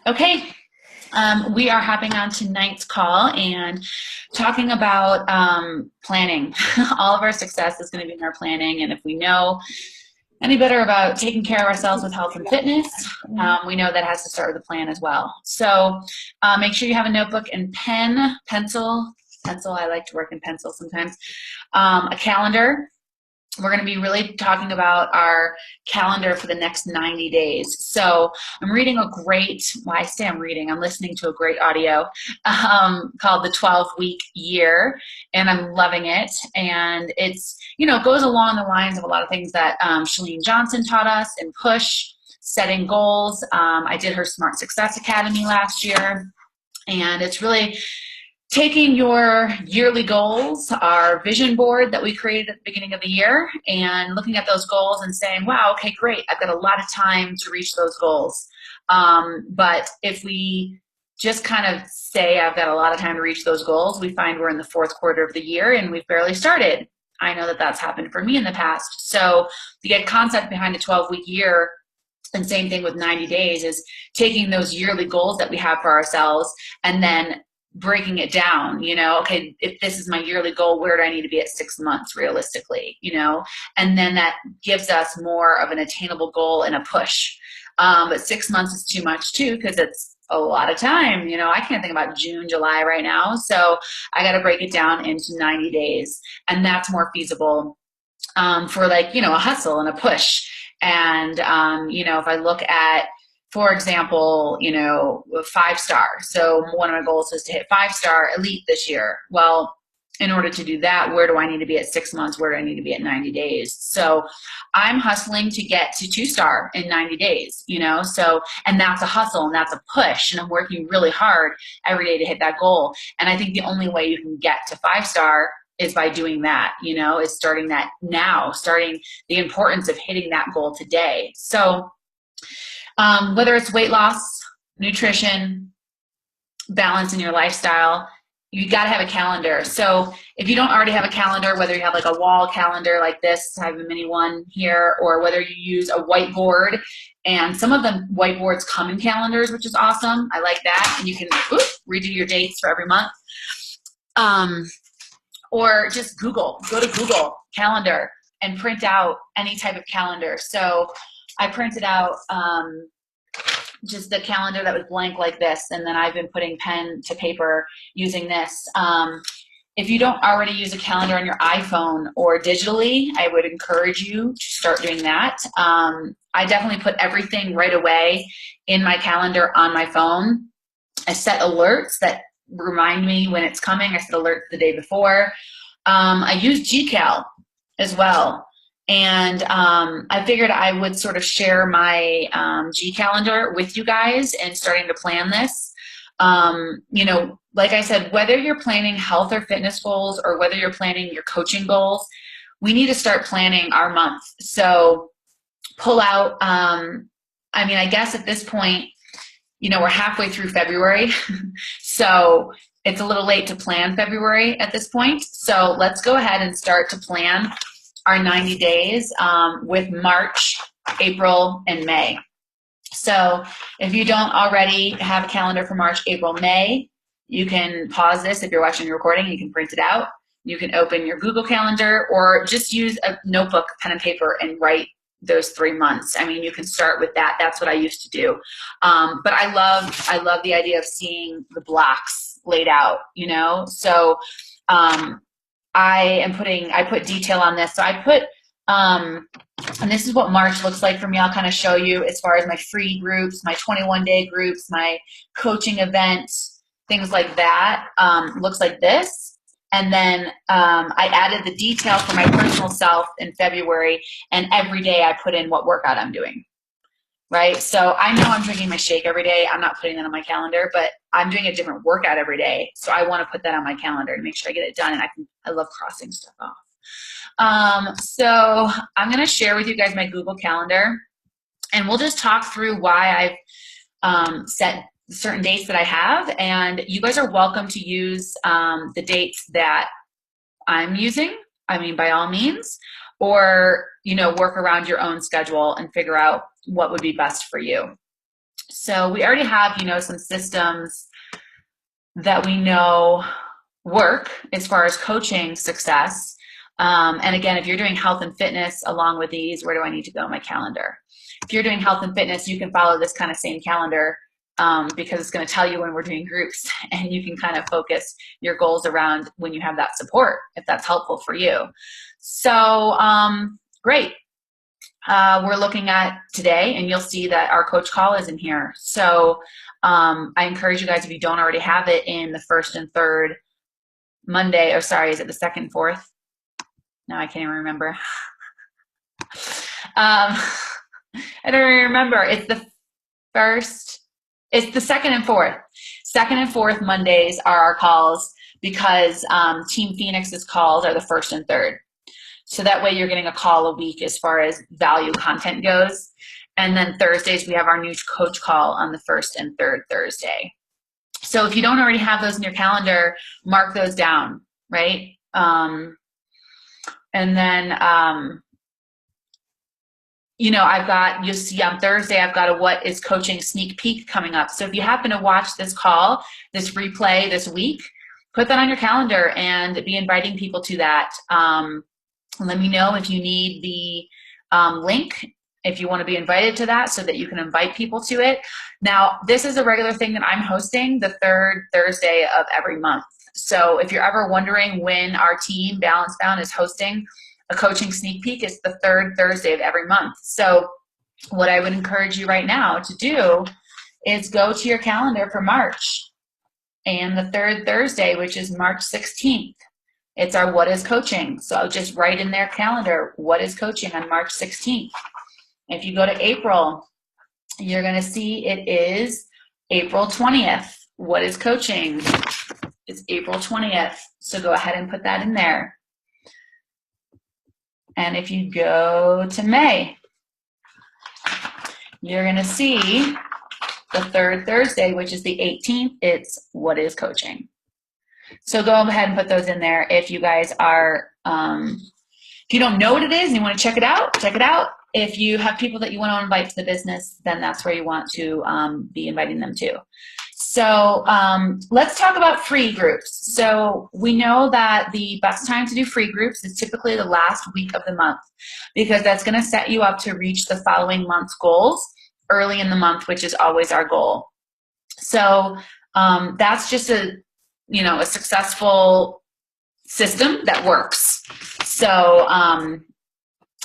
Okay, we are hopping on tonight's call and talking about planning. All of our success is going to be in our planning, and if we know any better about taking care of ourselves with health and fitness, we know that has to start with a plan as well. So make sure you have a notebook and pen, pencil. Pencil, I like to work in pencil sometimes. A calendar. We're going to be really talking about our calendar for the next 90 days. So I'm reading a great, well, I say I'm reading, I'm listening to a great audio called The 12-Week Year, and I'm loving it. And it's, it goes along the lines of a lot of things that Chalene Johnson taught us in Push, setting goals. I did her Smart Success Academy last year, and it's really taking your yearly goals, our vision board that we created at the beginning of the year, and looking at those goals and saying, wow, okay, great, I've got a lot of time to reach those goals. But if we just kind of say, I've got a lot of time to reach those goals, we find we're in the fourth quarter of the year and we've barely started. I know that that's happened for me in the past. So the concept behind a 12-week year, and same thing with 90 days, is taking those yearly goals that we have for ourselves and then breaking it down, okay, if this is my yearly goal, where do I need to be at 6 months realistically, and then that gives us more of an attainable goal and a push. But 6 months is too much too, because it's a lot of time. I can't think about June, July right now. So I got to break it down into 90 days. And that's more feasible for a hustle and a push. And, if I look at, for example, 5-star. So one of my goals is to hit 5-star elite this year. Well, in order to do that, where do I need to be at 6 months? Where do I need to be at 90 days? So I'm hustling to get to 2-star in 90 days, and that's a hustle and that's a push. And I'm working really hard every day to hit that goal. And I think the only way you can get to 5-star is by doing that, is starting that now, starting the importance of hitting that goal today. So whether it's weight loss, nutrition, balance in your lifestyle, you got to have a calendar. So if you don't already have a calendar, whether you have like a wall calendar like this, I have a mini one here, or whether you use a whiteboard, and some of the whiteboards come in calendars, which is awesome. I like that. And you can redo your dates for every month. Or just go to Google Calendar and print out any type of calendar. So I printed out just the calendar that was blank like this, and then I've been putting pen to paper using this. If you don't already use a calendar on your iPhone or digitally, I would encourage you to start doing that. I definitely put everything right away in my calendar on my phone. I set alerts that remind me when it's coming. I set alerts the day before. I use GCal as well. And I figured I would sort of share my G calendar with you guys and starting to plan this. Like I said, whether you're planning health or fitness goals or whether you're planning your coaching goals, we need to start planning our month. So pull out, I guess at this point, we're halfway through February. So it's a little late to plan February at this point. So let's go ahead and start to plan our 90 days with March, April, and May. So if you don't already have a calendar for March, April, May, you can pause this. If you're watching the recording, you can print it out. You can open your Google Calendar or just use a notebook, pen and paper, and write those 3 months. You can start with that. That's what I used to do. But I love the idea of seeing the blocks laid out, So I put detail on this. So I put, and this is what March looks like for me. I'll kind of show you as far as my free groups, my 21-day groups, my coaching events, things like that. Looks like this. And then I added the detail for my personal self in February, and every day I put in what workout I'm doing. Right? So I know I'm drinking my shake every day. I'm not putting that on my calendar, but I'm doing a different workout every day. So I want to put that on my calendar to make sure I get it done. And I love crossing stuff off. So I'm going to share with you guys my Google Calendar, and we'll just talk through why I've set certain dates that I have. And you guys are welcome to use the dates that I'm using. By all means, or, work around your own schedule and figure out what would be best for you. So we already have, some systems that we know work as far as coaching success. And again, if you're doing health and fitness along with these, where do I need to go in my calendar? If you're doing health and fitness, you can follow this kind of same calendar because it's going to tell you when we're doing groups, and you can kind of focus your goals around when you have that support, if that's helpful for you. So great. We're looking at today, and you'll see that our coach call is in here. So I encourage you guys, if you don't already have it, in the first and third Monday, or sorry, is it the second and fourth? No, I can't even remember. I don't even remember. It's the first, it's the second and fourth. Second and fourth Mondays are our calls, because Team Phoenix's calls are the first and third. So that way you're getting a call a week as far as value content goes. And then Thursdays, we have our new coach call on the first and third Thursday. So if you don't already have those in your calendar, mark those down, right? And then, I've got, you'll see on Thursday, I've got a what is coaching sneak peek coming up. So if you happen to watch this call, this replay this week, put that on your calendar and be inviting people to that. Let me know if you need the link, if you want to be invited to that, so that you can invite people to it. Now, this is a regular thing that I'm hosting the third Thursday of every month. So if you're ever wondering when our team, Balance Bound, is hosting a coaching sneak peek, it's the third Thursday of every month. So what I would encourage you right now to do is go to your calendar for March, and the third Thursday, which is March 16th. It's our What is Coaching. So just write in their calendar, What is Coaching on March 16th. If you go to April, you're going to see it is April 20th. What is Coaching? It's April 20th. So go ahead and put that in there. And if you go to May, you're going to see the third Thursday, which is the 18th. It's What is Coaching? So go ahead and put those in there. If you guys are, if you don't know what it is and you want to check it out, check it out. If you have people that you want to invite to the business, then that's where you want to be inviting them to. So let's talk about free groups. So we know that the best time to do free groups is typically the last week of the month, because that's going to set you up to reach the following month's goals early in the month, which is always our goal. So that's just a successful system that works. So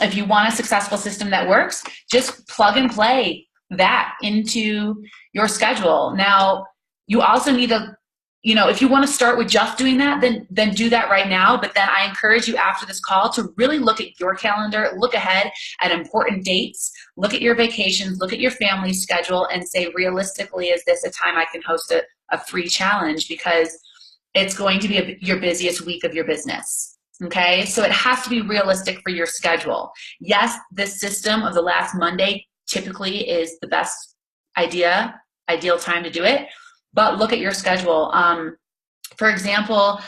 if you want a successful system that works, just plug and play that into your schedule. Now, you also need to, if you want to start with just doing that, then do that right now. But then I encourage you after this call to really look at your calendar, look ahead at important dates, look at your vacations, look at your family schedule, and say, realistically, is this a time I can host a free challenge? Because it's going to be your busiest week of your business. Okay, so it has to be realistic for your schedule. Yes, this system of the last Monday typically is the best ideal time to do it, but look at your schedule. For example,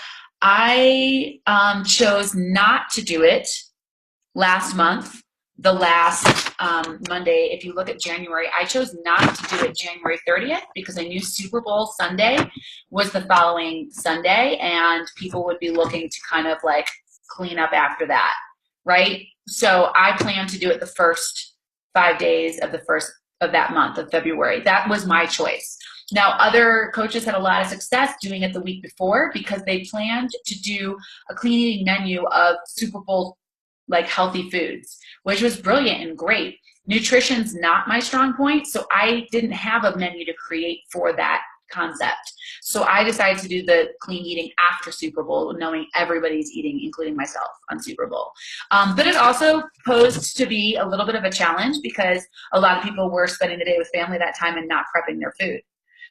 I chose not to do it last month, the last Monday. If you look at January, I chose not to do it January 30th because I knew Super Bowl Sunday was the following Sunday, and people would be looking to kind of like clean up after that, right? So I planned to do it the first 5 days of that month of February. That was my choice. Now, other coaches had a lot of success doing it the week before because they planned to do a clean eating menu of Super Bowl like healthy foods, which was brilliant and great. Nutrition's not my strong point, so I didn't have a menu to create for that concept. So I decided to do the clean eating after Super Bowl, knowing everybody's eating, including myself, on Super Bowl. But it also posed to be a little bit of a challenge because a lot of people were spending the day with family that time and not prepping their food.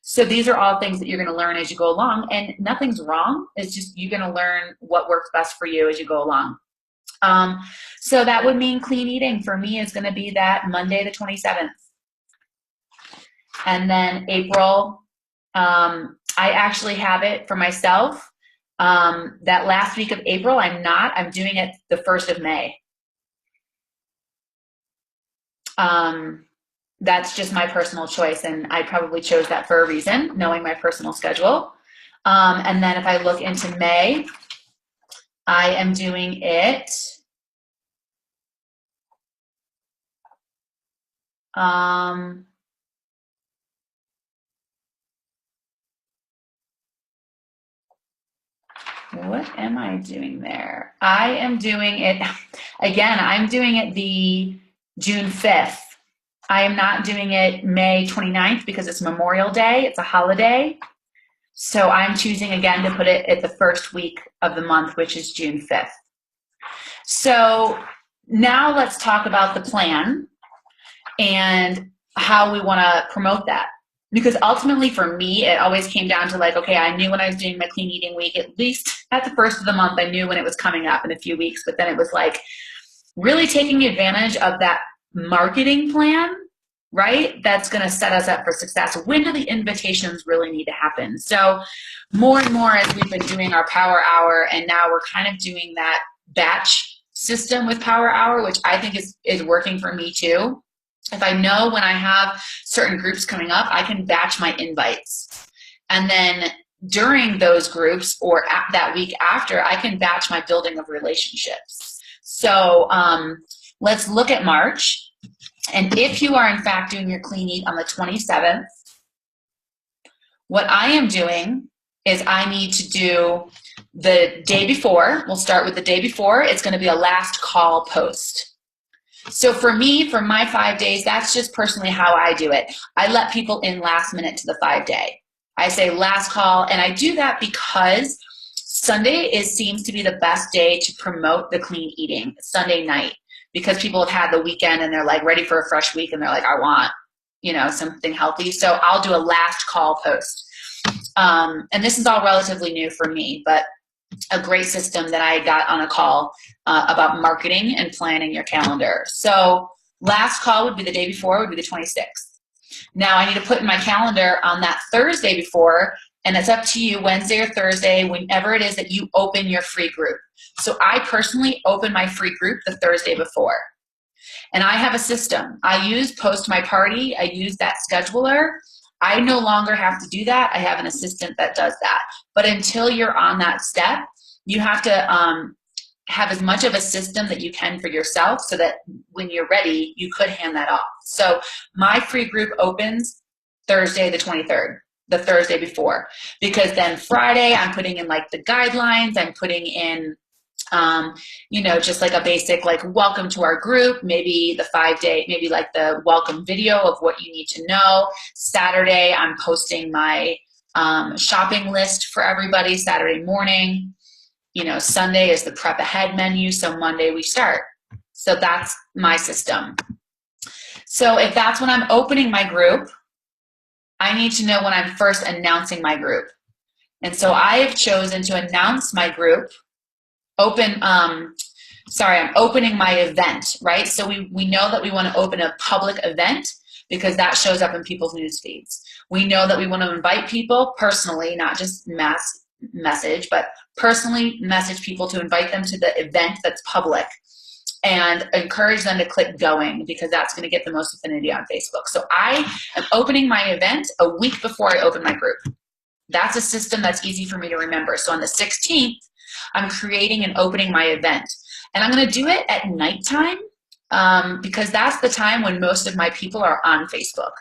So these are all things that you're going to learn as you go along, and nothing's wrong. It's just you're going to learn what works best for you as you go along. So that would mean clean eating for me is going to be that Monday the 27th. And then April, I actually have it for myself. That last week of April, I'm doing it the 1st of May. that's just my personal choice, and I probably chose that for a reason, knowing my personal schedule. And then if I look into May, I am doing it what am I doing there? I am doing it, again, I'm doing it the June 5th. I am not doing it May 29th because it's Memorial Day. It's a holiday. So I'm choosing again to put it at the first week of the month, which is June 5th. So now let's talk about the plan and how we want to promote that. Because ultimately for me, it always came down to like, okay, I knew when I was doing my clean eating week, at least at the first of the month, I knew when it was coming up in a few weeks, but then it was like really taking advantage of that marketing plan, right? That's going to set us up for success. When do the invitations really need to happen? So more and more as we've been doing our Power Hour, and now we're kind of doing that batch system with Power Hour, which I think is working for me too. If I know when I have certain groups coming up, I can batch my invites. And then during those groups or that week after, I can batch my building of relationships. So let's look at March. And if you are in fact doing your clean eat on the 27th, what I am doing is I need to do the day before. We'll start with the day before. It's going to be a last call post. So for me, for my 5 days, that's just personally how I do it. I let people in last minute to the 5-day. I say last call, and I do that because Sunday seems to be the best day to promote the clean eating, Sunday night, because people have had the weekend and they're like ready for a fresh week and they're like, I want, something healthy. So I'll do a last call post. And this is all relatively new for me, but a great system that I got on a call about marketing and planning your calendar. So last call would be the day before, would be the 26th. Now I need to put in my calendar on that Thursday before, and it's up to you, Wednesday or Thursday, whenever it is that you open your free group. So I personally open my free group the Thursday before. And I have a system. I use Post My Party. I use that scheduler. I no longer have to do that. I have an assistant that does that. But until you're on that step, you have to have as much of a system that you can for yourself so that when you're ready, you could hand that off. So my free group opens Thursday the 23rd, the Thursday before, because then Friday I'm putting in like the guidelines, I'm putting in just like a basic like welcome to our group, maybe the 5-day, maybe like the welcome video of what you need to know. Saturday I'm posting my shopping list for everybody Saturday morning. Sunday is the prep ahead menu, so Monday we start. So that's my system. So if that's when I'm opening my group, I need to know when I'm first announcing my group. And so I have chosen to announce my group I'm opening my event, right? So we know that we want to open a public event because that shows up in people's news feeds. We know that we want to invite people personally, not just mass message, but personally message people to invite them to the event that's public and encourage them to click going because that's going to get the most affinity on Facebook. So I am opening my event a week before I open my group. That's a system that's easy for me to remember. So on the 16th, I'm creating and opening my event. And I'm going to do it at nighttime because that's the time when most of my people are on Facebook.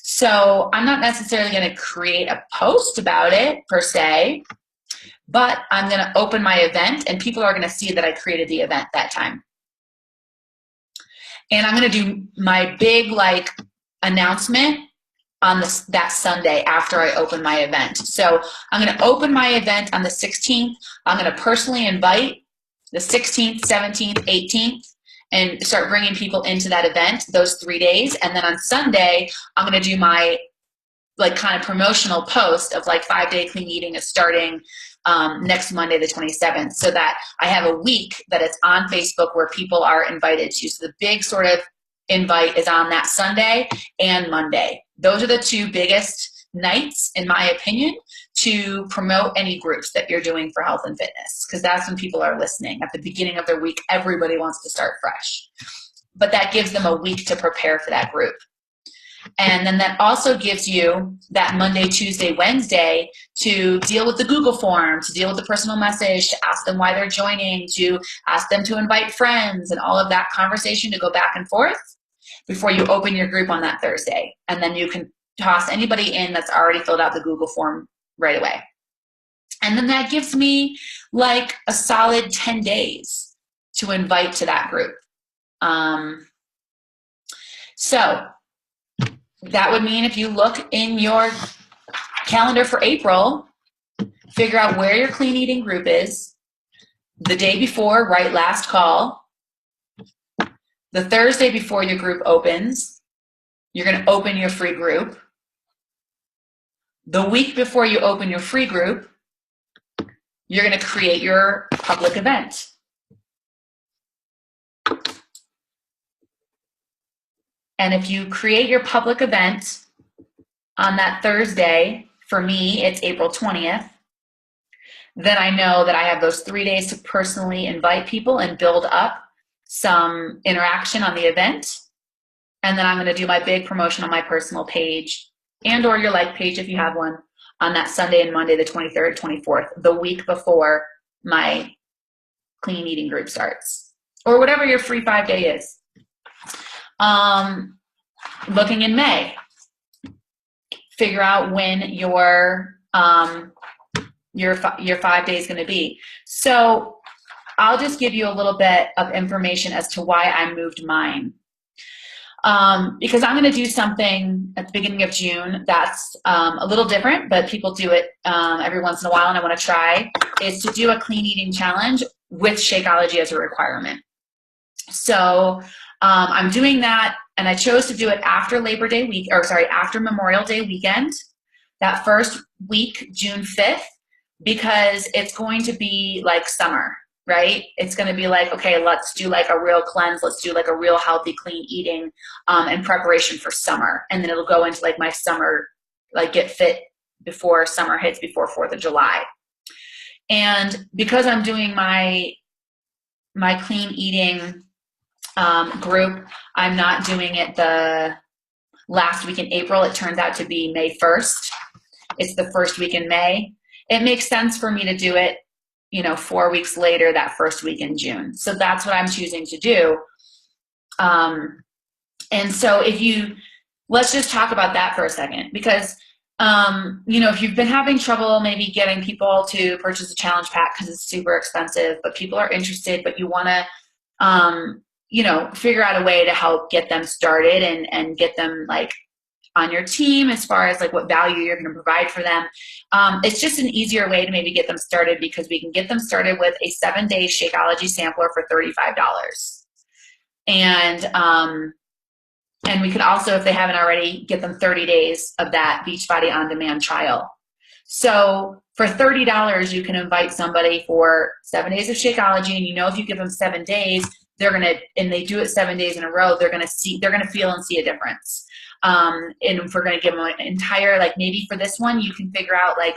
So I'm not necessarily going to create a post about it per se, but I'm going to open my event and people are going to see that I created the event that time. And I'm going to do my big announcement on that Sunday after I open my event. So I'm going to open my event on the 16th. I'm going to personally invite the 16th, 17th, 18th, and start bringing people into that event those 3 days. And then on Sunday, I'm going to do my kind of promotional post of 5-day clean eating is starting next Monday, the 27th, so that I have a week that it's on Facebook where people are invited to. So the big sort of invite is on that Sunday and Monday. Those are the two biggest nights, in my opinion, to promote any groups that you're doing for health and fitness, because that's when people are listening. At the beginning of their week, everybody wants to start fresh. But that gives them a week to prepare for that group. And then that also gives you that Monday, Tuesday, Wednesday to deal with the Google form, to deal with the personal message, to ask them why they're joining, to ask them to invite friends, and all of that conversation to go back and forth before you open your group on that Thursday. And then you can toss anybody in that's already filled out the Google form right away. And then that gives me like a solid 10 days to invite to that group. So that would mean if you look in your calendar for April, figure out where your clean eating group is. The day before, write last call. The Thursday before your group opens, you're going to open your free group. The week before you open your free group, you're going to create your public event. And if you create your public event on that Thursday, for me, it's April 20th, then I know that I have those 3 days to personally invite people and build up some interaction on the event. And then I'm going to do my big promotion on my personal page and or your like page if you have one on that Sunday and Monday, the 23rd, 24th, the week before my clean eating group starts, or whatever your free 5-day is. Looking in May, figure out when your 5 day is going to be. So I'll just give you a little bit of information as to why I moved mine. Because I'm going to do something at the beginning of June that's a little different, but people do it every once in a while, and I want to try, is to do a clean eating challenge with Shakeology as a requirement. So I'm doing that, and I chose to do it after after Memorial Day weekend, that first week, June 5th, because it's going to be like summer, right? It's going to be like, okay, let's do like a real cleanse. Let's do like a real healthy, clean eating in preparation for summer. And then it'll go into like my summer, like get fit before summer hits, before 4th of July. And because I'm doing my clean eating group, I'm not doing it the last week in April. It turns out to be May 1st. It's the first week in May. It makes sense for me to do it, 4 weeks later, that first week in June. So that's what I'm choosing to do. And so let's just talk about that for a second, because, if you've been having trouble maybe getting people to purchase a challenge pack because it's super expensive, but people are interested, but you want to, figure out a way to help get them started and get them like on your team as far as like what value you're going to provide for them. It's just an easier way to maybe get them started, because we can get them started with a 7-day Shakeology sampler for $35. And we could also, if they haven't already, get them 30 days of that Beachbody On Demand trial. So for $30, you can invite somebody for 7 days of Shakeology, and if you give them 7 days, and they do it 7 days in a row, they're going to feel and see a difference. And if we're going to give them an entire, like maybe for this one, you can figure out, like,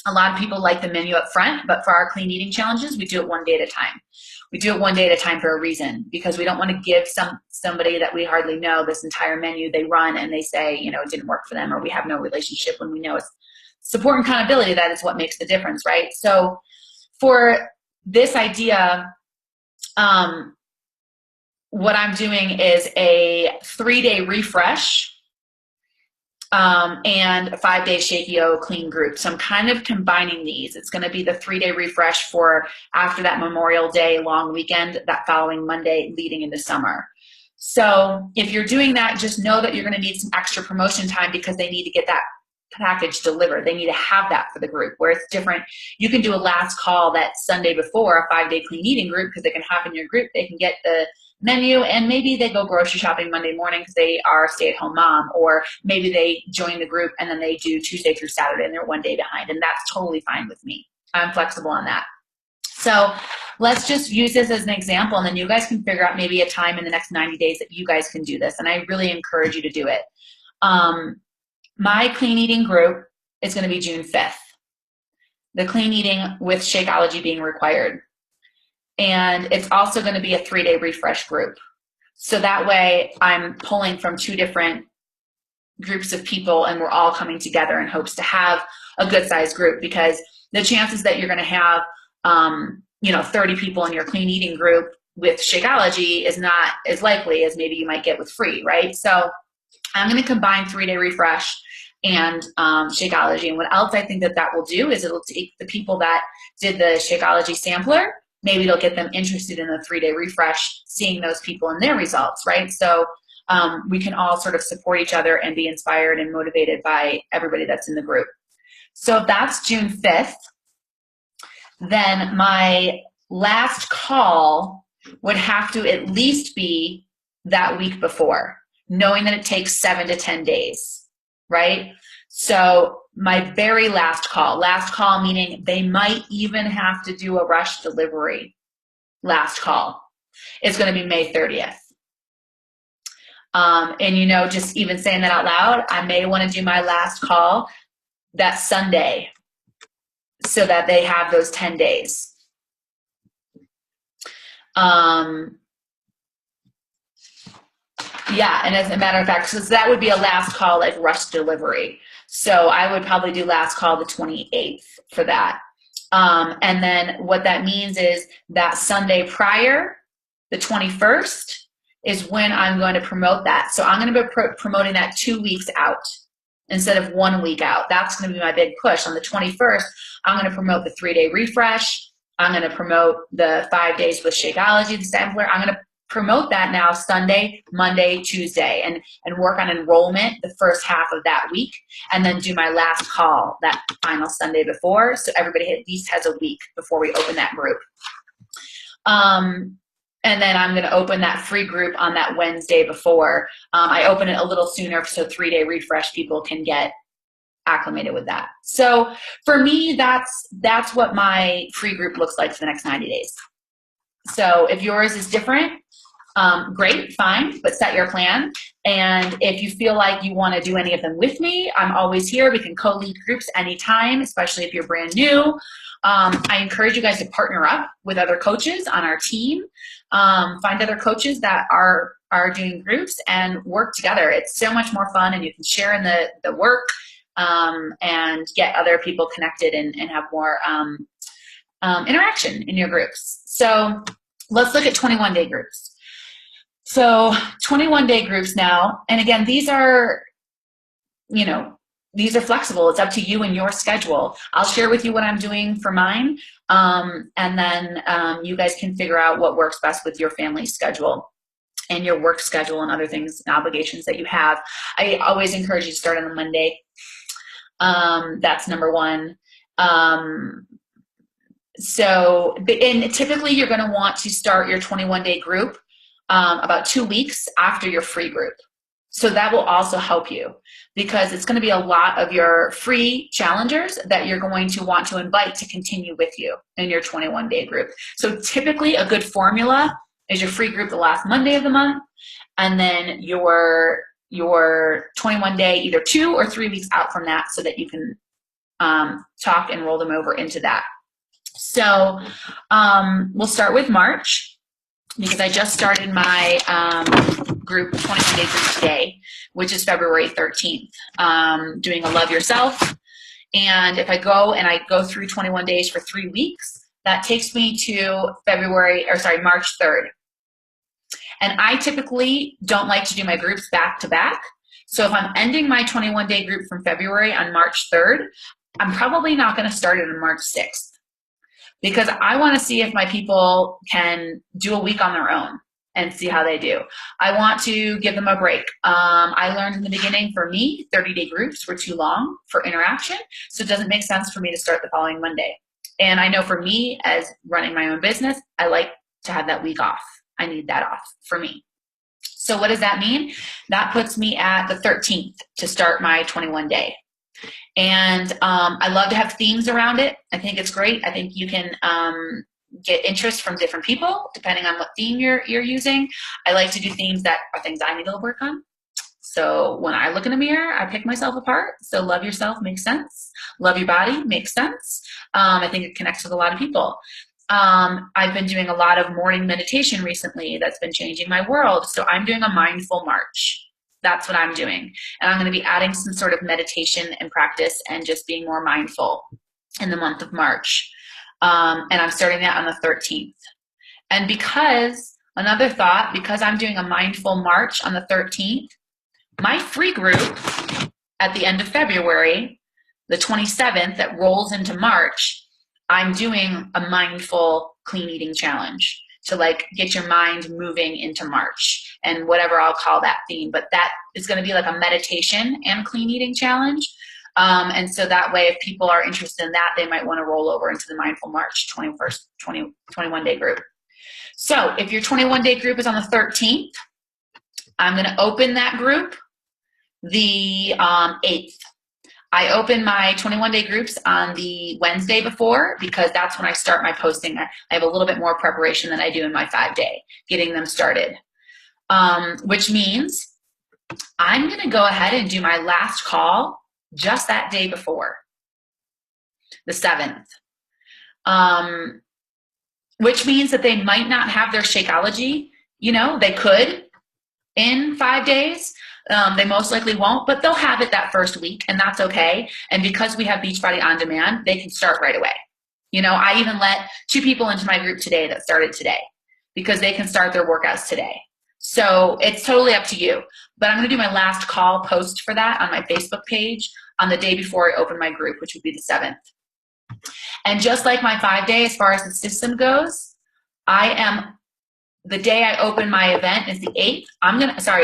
a lot of people like the menu up front, but for our clean eating challenges, we do it 1 day at a time. We do it 1 day at a time for a reason, because we don't want to give somebody that we hardly know this entire menu. They run and they say, it didn't work for them, or we have no relationship, when we know it's support and accountability. That is what makes the difference, right? So for this idea, what I'm doing is a 3-day refresh and a 5-day Shakeo clean group. So I'm kind of combining these. It's going to be the 3-day refresh for after that Memorial Day long weekend, that following Monday leading into summer. So if you're doing that, just know that you're going to need some extra promotion time, because they need to get that package delivered. They need to have that for the group, where it's different. You can do a last call that Sunday before a 5-day clean eating group, because they can hop in your group, they can get the menu, and maybe they go grocery shopping Monday morning because they are a stay-at-home mom, or maybe they join the group and then they do Tuesday through Saturday and they're 1 day behind, and that's totally fine with me. I'm flexible on that. So let's just use this as an example, and then you guys can figure out maybe a time in the next 90 days that you guys can do this, and I really encourage you to do it. My clean eating group is going to be June 5th. The clean eating with Shakeology being required. And it's also going to be a 3-day refresh group. So that way I'm pulling from 2 different groups of people, and we're all coming together in hopes to have a good sized group, because the chances that you're going to have 30 people in your clean eating group with Shakeology is not as likely as maybe you might get with free, right? So I'm going to combine 3-day refresh and Shakeology. And what else I think that will do is it'll take the people that did the Shakeology sampler, maybe it'll get them interested in the 3-day refresh, seeing those people and their results, right? So we can all sort of support each other and be inspired and motivated by everybody that's in the group. So if that's June 5th, then my last call would have to at least be that week before, knowing that it takes 7 to 10 days, right? So my very last call meaning they might even have to do a rush delivery last call, is going to be May 30th. And just even saying that out loud, I may want to do my last call that Sunday so that they have those 10 days. Yeah, and as a matter of fact, so that would be a last call, like rush delivery. So I would probably do last call the 28th for that. And then what that means is that Sunday prior, the 21st, is when I'm going to promote that. So I'm going to be promoting that 2 weeks out instead of 1 week out. That's going to be my big push. On the 21st, I'm going to promote the 3-day refresh. I'm going to promote the 5 days with Shakeology, the sampler. I'm going to promote that now Sunday, Monday, Tuesday, and work on enrollment the first half of that week, and then do my last call that final Sunday before, so everybody at least has a week before we open that group. And then I'm going to open that free group on that Wednesday before. I open it a little sooner so 3-day refresh people can get acclimated with that. So for me, that's what my free group looks like for the next 90 days. So if yours is different, great, fine, but set your plan. And if you feel like you want to do any of them with me, I'm always here. We can co-lead groups anytime, especially if you're brand new. I encourage you guys to partner up with other coaches on our team. Find other coaches that are doing groups and work together. It's so much more fun, and you can share in the work and get other people connected and have more interaction in your groups. So let's look at 21-day groups. So 21-day groups now, and again, these are flexible. It's up to you and your schedule. I'll share with you what I'm doing for mine, and then you guys can figure out what works best with your family schedule and your work schedule and other things and obligations that you have. I always encourage you to start on a Monday. That's number one. And typically you're going to want to start your 21-day group about 2 weeks after your free group. So that will also help you, because it's going to be a lot of your free challengers that you're going to want to invite to continue with you in your 21-day group. So typically a good formula is your free group the last Monday of the month, and then your 21-day either 2 or 3 weeks out from that, so that you can talk and roll them over into that. So we'll start with March, because I just started my group, 21-day group today, which is February 13th, doing a Love Yourself. And if I go through 21 days for 3 weeks, that takes me to March 3rd. And I typically don't like to do my groups back to back. So if I'm ending my 21-day group from February on March 3rd, I'm probably not going to start it on March 6th. Because I want to see if my people can do a week on their own and see how they do. I want to give them a break. I learned in the beginning, for me, 30-day groups were too long for interaction, so it doesn't make sense for me to start the following Monday. And I know for me, as running my own business, I like to have that week off. I need that off for me. So what does that mean? That puts me at the 13th to start my 21-day. And I love to have themes around it. I think it's great. I think you can get interest from different people depending on what theme you're using. I like to do themes that are things I need to work on. So when I look in the mirror, I pick myself apart. So love yourself makes sense. Love your body makes sense. I think it connects with a lot of people. I've been doing a lot of morning meditation recently that's been changing my world. So I'm doing a mindful March. That's what I'm doing. And I'm going to be adding some sort of meditation and practice and just being more mindful in the month of March. And I'm starting that on the 13th. And another thought, because I'm doing a mindful March on the 13th, my free group at the end of February, the 27th, that rolls into March, I'm doing a mindful clean eating challenge to like get your mind moving into March and whatever I'll call that theme. But that is going to be like a meditation and clean eating challenge. And so that way, if people are interested in that, they might want to roll over into the Mindful March 21-day group. So if your 21-day group is on the 13th, I'm going to open that group the 8th. I open my 21-day groups on the Wednesday before because that's when I start my posting. I have a little bit more preparation than I do in my 5-day, getting them started, which means I'm going to go ahead and do my last call just that day before, the 7th, which means that they might not have their Shakeology. They could in 5 days. They most likely won't, but they'll have it that first week, and that's okay. And because we have Beachbody On Demand, they can start right away. I even let 2 people into my group today that started today because they can start their workouts today. So it's totally up to you. But I'm going to do my last call post for that on my Facebook page on the day before I open my group, which would be the 7th. And just like my 5-day, as far as the system goes, the day I open my event is the 8th.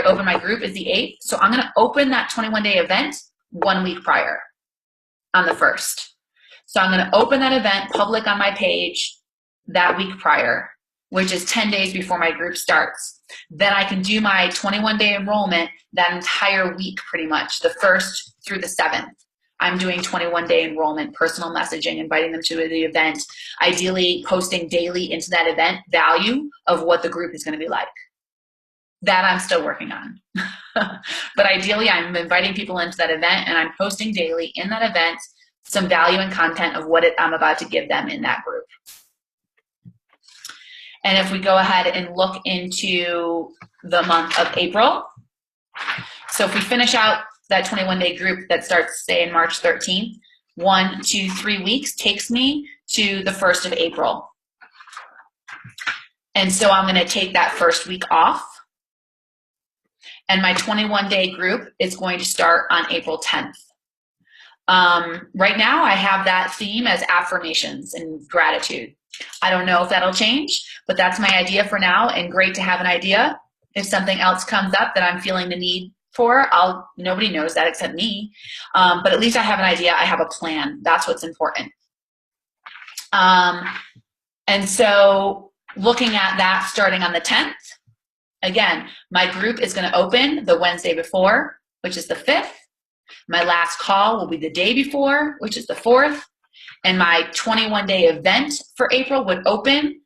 Open my group is the 8th. So I'm going to open that 21-day event 1 week prior on the 1st. So I'm going to open that event public on my page that week prior, which is 10 days before my group starts. Then I can do my 21-day enrollment that entire week pretty much, the 1st through the 7th. I'm doing 21-day enrollment, personal messaging, inviting them to the event, ideally posting daily into that event value of what the group is going to be like. That I'm still working on. But ideally, I'm inviting people into that event and I'm posting daily in that event some value and content of what I'm about to give them in that group. And if we go ahead and look into the month of April, so if we finish out that 21-day group that starts, say, in March 13th, 1, 2, 3 weeks takes me to the 1st of April. And so I'm going to take that first week off. And my 21-day group is going to start on April 10th. Right now, I have that theme as affirmations and gratitude. I don't know if that'll change, but that's my idea for now, and great to have an idea. If something else comes up that I'm feeling the need for, nobody knows that except me, but at least I have an idea. I have a plan. That's what's important. And so looking at that starting on the 10th, again, my group is going to open the Wednesday before, which is the 5th. My last call will be the day before, which is the 4th. And my 21-day event for April would open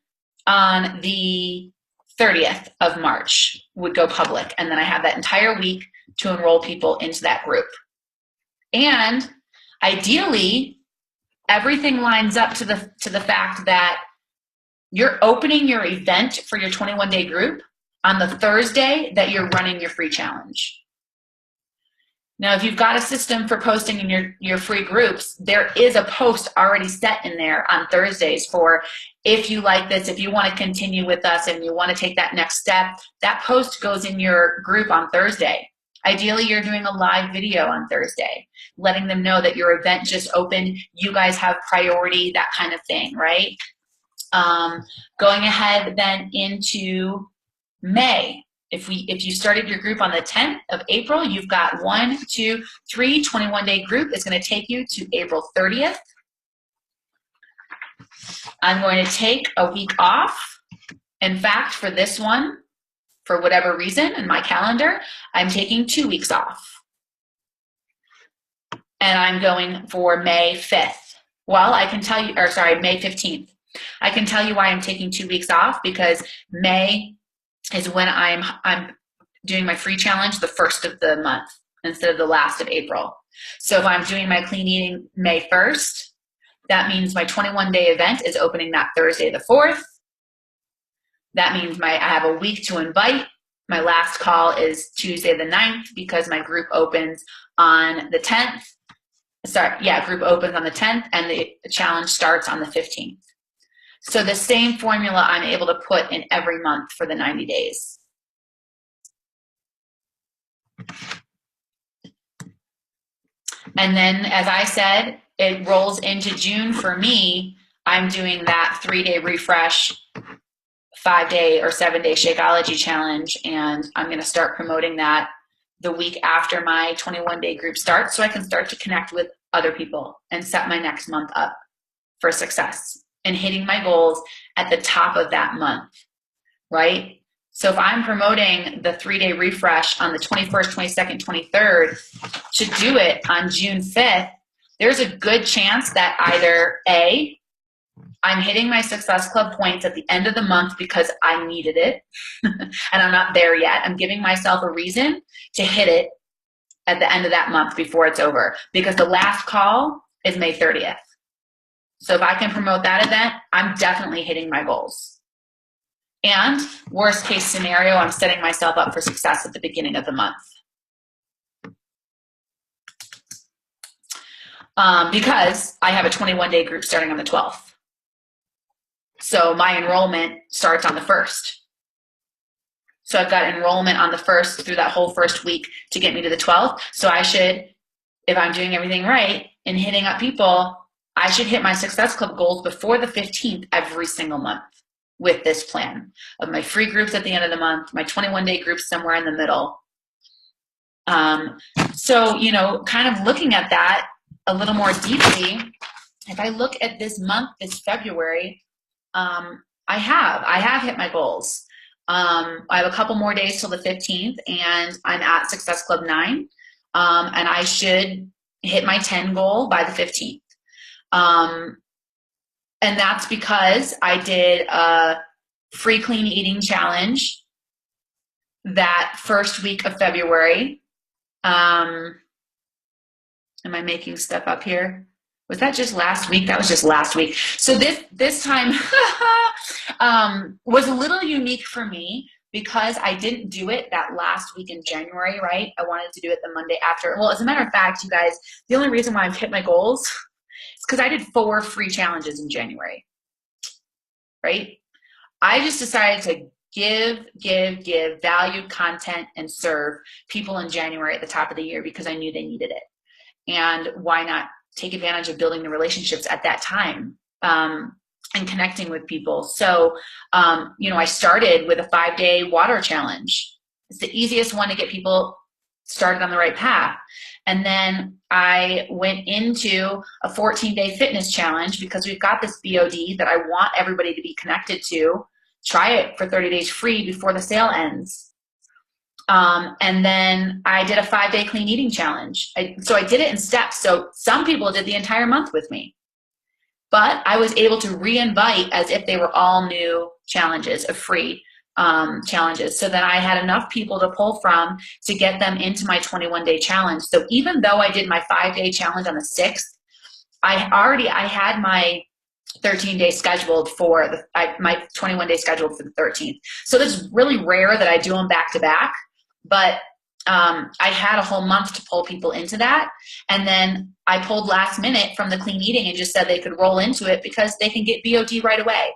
on the 30th of March, would go public. And then I have that entire week to enroll people into that group. And ideally, everything lines up to the fact that you're opening your event for your 21-day group on the Thursday that you're running your free challenge. Now, if you've got a system for posting in your free groups, there is a post already set in there on Thursdays for if you like this, if you want to continue with us and you want to take that next step, that post goes in your group on Thursday. Ideally, you're doing a live video on Thursday, letting them know that your event just opened, you guys have priority, that kind of thing, right? Going ahead then into May. If you started your group on the 10th of April, you've got 1, 2, 3, 21-day group is going to take you to April 30th. I'm going to take a week off. In fact, for this one, for whatever reason in my calendar, I'm taking 2 weeks off. And I'm going for May 5th. Well, I can tell you, May 15th. I can tell you why I'm taking 2 weeks off, because May is when I'm doing my free challenge the 1st of the month instead of the last of April. So if I'm doing my clean eating May 1st, that means my 21-day event is opening that Thursday the 4th. That means I have a week to invite My last call is Tuesday the 9th because my group opens on the 10th. Group opens on the 10th and the challenge starts on the 15th. So the same formula I'm able to put in every month for the 90 days. And then, as I said, it rolls into June for me. I'm doing that 3-day refresh, 5-day or 7-day Shakeology challenge, and I'm going to start promoting that the week after my 21-day group starts so I can start to connect with other people and set my next month up for success and hitting my goals at the top of that month, right? So if I'm promoting the 3-day refresh on the 21st, 22nd, 23rd, to do it on June 5th, there's a good chance that either A, I'm hitting my Success Club points at the end of the month because I needed it, and I'm not there yet. I'm giving myself a reason to hit it at the end of that month before it's over, because the last call is May 30th. So if I can promote that event, I'm definitely hitting my goals. And worst case scenario, I'm setting myself up for success at the beginning of the month. Because I have a 21-day group starting on the 12th. So my enrollment starts on the 1st. So I've got enrollment on the 1st through that whole first week to get me to the 12th. So I should, if I'm doing everything right and hitting up people, I should hit my Success Club goals before the 15th every single month with this plan of my free groups at the end of the month, my 21-day groups somewhere in the middle. So, you know, kind of looking at that a little more deeply, if I look at this month, this February, I have hit my goals. I have a couple more days till the 15th, and I'm at Success Club 9, and I should hit my 10 goal by the 15th. And that's because I did a free clean eating challenge that first week of February. Am I making stuff up here? Was that just last week? That was just last week. So this time was a little unique for me because I didn't do it that last week in January, right? I wanted to do it the Monday after. Well, as a matter of fact, you guys, the only reason why I've hit my goals is because I did 4 free challenges in January, right? I just decided to give valued content and serve people in January at the top of the year because I knew they needed it. And why not take advantage of building the relationships at that time and connecting with people. So, you know, I started with a 5-day water challenge. It's the easiest one to get people started on the right path. And then I went into a 14-day fitness challenge because we've got this BOD that I want everybody to be connected to. Try it for 30 days free before the sale ends. And then I did a 5-day clean eating challenge. So I did it in steps. So some people did the entire month with me, but I was able to re-invite as if they were all new challenges, of free challenges. So then I had enough people to pull from to get them into my 21-day challenge. So even though I did my 5-day challenge on the 6th, I had my 13-day scheduled for my 21-day scheduled for the 13th. So it's really rare that I do them back to back, but I had a whole month to pull people into that. And then I pulled last minute from the clean eating and just said they could roll into it because they can get BOD right away.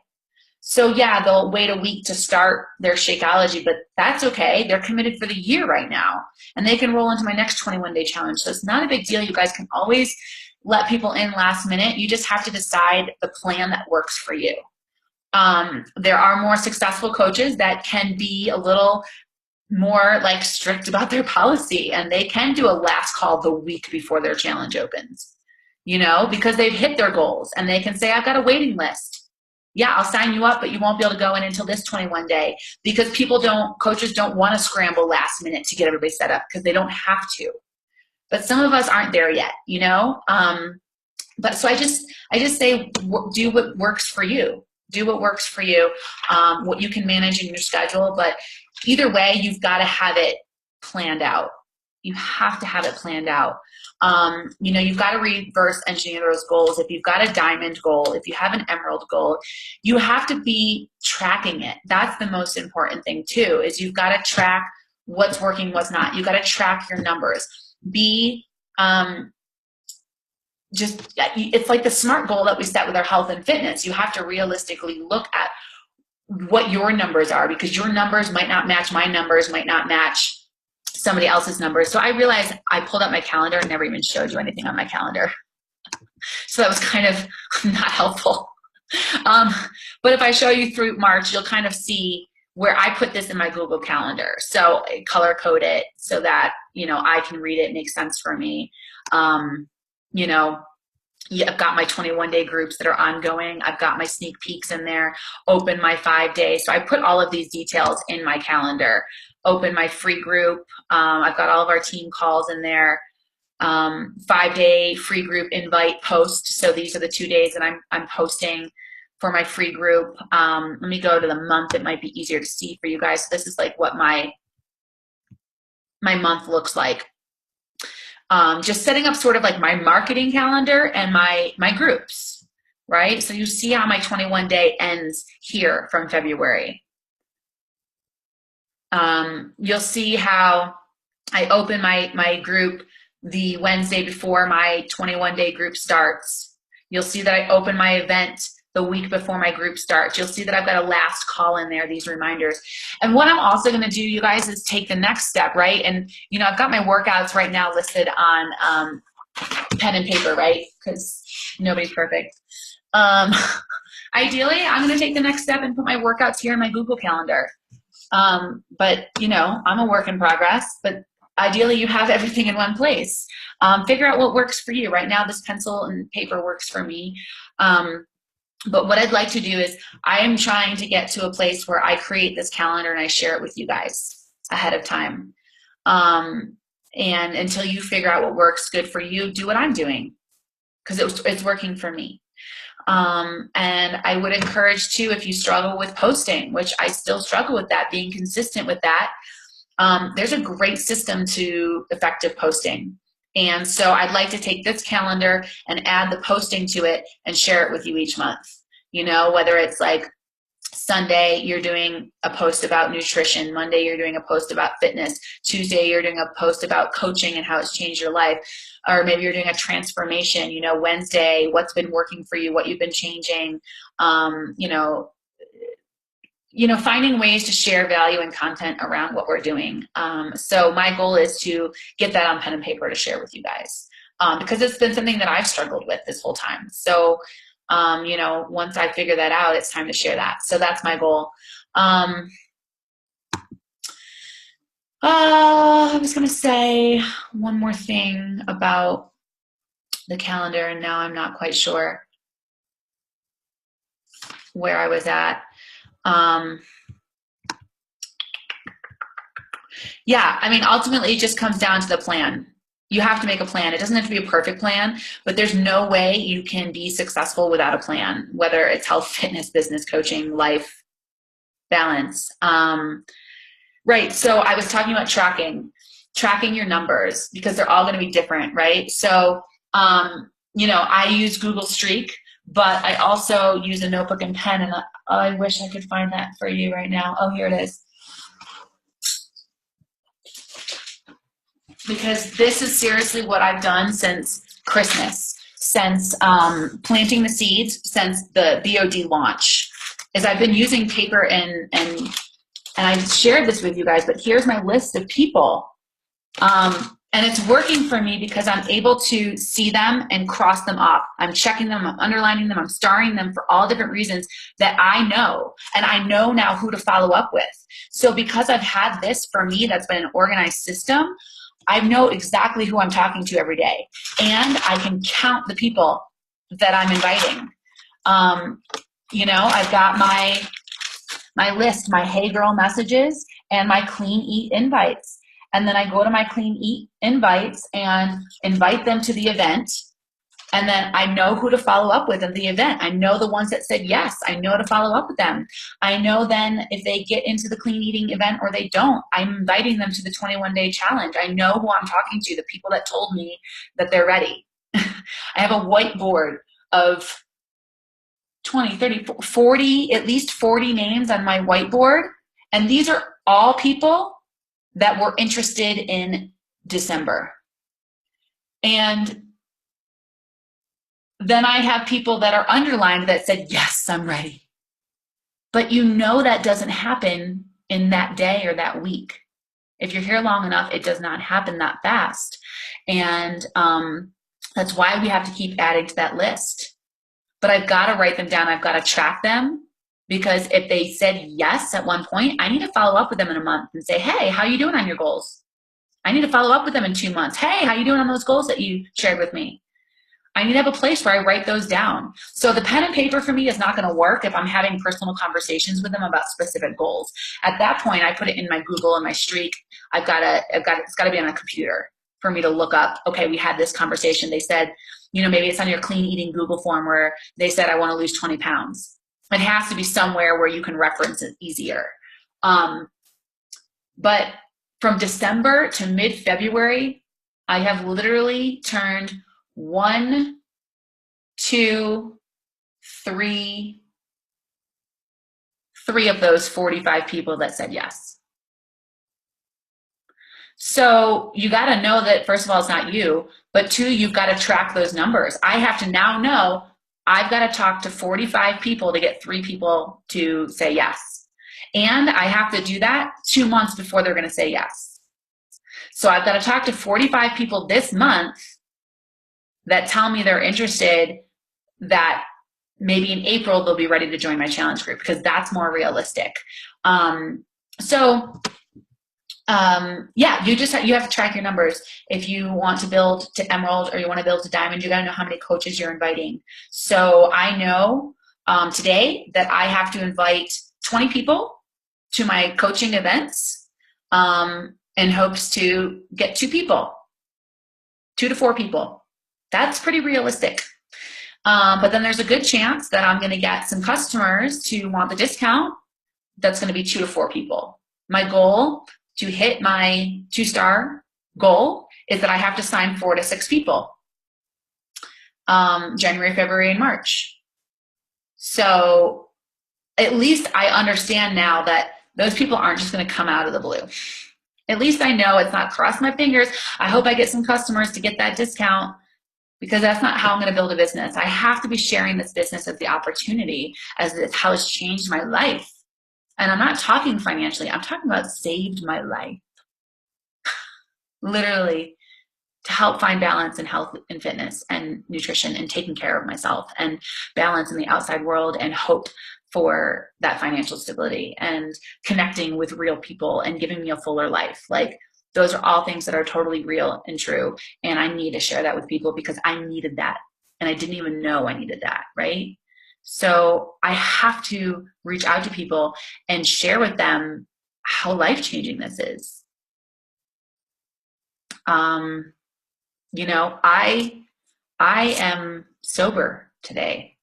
So yeah, they'll wait a week to start their Shakeology, but that's okay. They're committed for the year right now, and they can roll into my next 21-day challenge. So it's not a big deal. You guys can always let people in last minute. You just have to decide the plan that works for you. There are more successful coaches that can be a little more like strict about their policy, and they can do a last call the week before their challenge opens, you know, because they've hit their goals, and they can say, I've got a waiting list. Yeah, I'll sign you up, but you won't be able to go in until this 21-day because coaches don't want to scramble last minute to get everybody set up because they don't have to. But some of us aren't there yet, you know? But so I just say, do what works for you. Do what works for you, what you can manage in your schedule. But either way, you've got to have it planned out. You have to have it planned out. You know, you've got to reverse engineer those goals. If you've got a diamond goal, if you have an emerald goal, you have to be tracking it. That's the most important thing too, is you've got to track what's working, what's not. You've got to track your numbers. Be, it's like the SMART goal that we set with our health and fitness. You have to realistically look at what your numbers are, because your numbers might not match my numbers, might not match somebody else's numbers. So I realized I pulled up my calendar and never even showed you anything on my calendar. So that was kind of not helpful. But if I show you through March, you'll kind of see where I put this in my Google Calendar. So I color code it so that, you know, I can read it, makes sense for me. You know, I've got my 21-day groups that are ongoing. I've got my sneak peeks in there, open my 5-day. So I put all of these details in my calendar, open my free group. I've got all of our team calls in there, 5-day free group invite post. So these are the 2 days that I'm posting for my free group. Let me go to the month. It might be easier to see for you guys. So this is like what my month looks like. Just setting up sort of like my marketing calendar and my groups, right? So you see how my 21-day ends here from February. You'll see how I open my group the Wednesday before my 21-day group starts. You'll see that I open my event the week before my group starts. You'll see that I've got a last call in there, these reminders. And what I'm also going to do, you guys, is take the next step, right? And, you know, I've got my workouts right now listed on pen and paper, right? Because nobody's perfect. Ideally, I'm going to take the next step and put my workouts here in my Google Calendar. But, you know, I'm a work in progress, but ideally you have everything in one place. Figure out what works for you. Right now, this pencil and paper works for me. But what I'd like to do is I am trying to get to a place where I create this calendar and I share it with you guys ahead of time. And until you figure out what works good for you, do what I'm doing, because it's working for me. And I would encourage too, if you struggle with posting, which I still struggle with that, being consistent with that, there's a great system to effective posting. And so I'd like to take this calendar and add the posting to it and share it with you each month. You know, whether it's like Sunday, you're doing a post about nutrition. Monday, you're doing a post about fitness. Tuesday, you're doing a post about coaching and how it's changed your life. Or maybe you're doing a transformation. You know, Wednesday, what's been working for you, what you've been changing. Finding ways to share value and content around what we're doing. So my goal is to get that on pen and paper to share with you guys, because it's been something that I've struggled with this whole time. So, once I figure that out, it's time to share that. So that's my goal. I was going to say one more thing about the calendar, and now I'm not quite sure where I was at. Ultimately it just comes down to the plan. You have to make a plan. It doesn't have to be a perfect plan, but there's no way you can be successful without a plan, whether it's health, fitness, business, coaching, life, balance. Right. So I was talking about tracking your numbers, because they're all going to be different. Right. So, I use Google Streak, but I also use a notebook and pen, and I wish I could find that for you right now. Oh, here it is. Because this is seriously what I've done since Christmas, since planting the seeds, since the BOD launch, is I've been using paper and I shared this with you guys, but here's my list of people. And it's working for me because I'm able to see them and cross them off. I'm checking them, I'm underlining them, I'm starring them for all different reasons that I know. And I know now who to follow up with. So because I've had this for me, that's been an organized system, I know exactly who I'm talking to every day. And I can count the people that I'm inviting. I've got my list, my Hey Girl messages and my Clean Eat invites. And then I go to my Clean Eat invites and invite them to the event. And then I know who to follow up with at the event. I know the ones that said yes. I know to follow up with them. I know then if they get into the clean eating event or they don't, I'm inviting them to the 21-day challenge. I know who I'm talking to, the people that told me that they're ready. I have a whiteboard of 20, 30, 40, at least 40 names on my whiteboard. And these are all people that were interested in December. And then I have people that are underlined that said, yes, I'm ready. But you know that doesn't happen in that day or that week. If you're here long enough, it does not happen that fast. And that's why we have to keep adding to that list. But I've got to write them down. I've got to track them, because if they said yes at one point, I need to follow up with them in a month and say, hey, how are you doing on your goals? I need to follow up with them in 2 months. Hey, how are you doing on those goals that you shared with me? I need to have a place where I write those down. So the pen and paper for me is not going to work if I'm having personal conversations with them about specific goals. At that point, I put it in my Google and my Streak. It's got to be on a computer for me to look up, okay, we had this conversation. They said, maybe it's on your clean eating Google form where they said, I want to lose 20 pounds. It has to be somewhere where you can reference it easier. But from December to mid-February, I have literally turned 1, 2, 3 of those 45 people that said yes. So you got to know that, first of all, it's not you, but 2, you've got to track those numbers. I have to now know I've got to talk to 45 people to get 3 people to say yes. And I have to do that 2 months before they're going to say yes. So I've got to talk to 45 people this month that tell me they're interested, that maybe in April they'll be ready to join my challenge group, because that's more realistic. Yeah, you have to track your numbers. If you want to build to Emerald or you want to build to Diamond, you got to know how many coaches you're inviting. So I know today that I have to invite 20 people to my coaching events in hopes to get 2 people, 2 to 4 people. That's pretty realistic. But then there's a good chance that I'm going to get some customers to want the discount. That's going to be 2 to 4 people. My goal to hit my 2-star goal is that I have to sign 4 to 6 people. January, February, and March. So at least I understand now that those people aren't just going to come out of the blue. At least I know it's not, cross my fingers, I hope I get some customers to get that discount, because that's not how I'm going to build a business. I have to be sharing this business as the opportunity, as it's how it's changed my life. And I'm not talking financially. I'm talking about saved my life. Literally, to help find balance in health and fitness and nutrition and taking care of myself, and balance in the outside world, and hope for that financial stability, and connecting with real people and giving me a fuller life. Like, those are all things that are totally real and true. And I need to share that with people because I needed that. And I didn't even know I needed that, right? So I have to reach out to people and share with them how life-changing this is. I am sober today.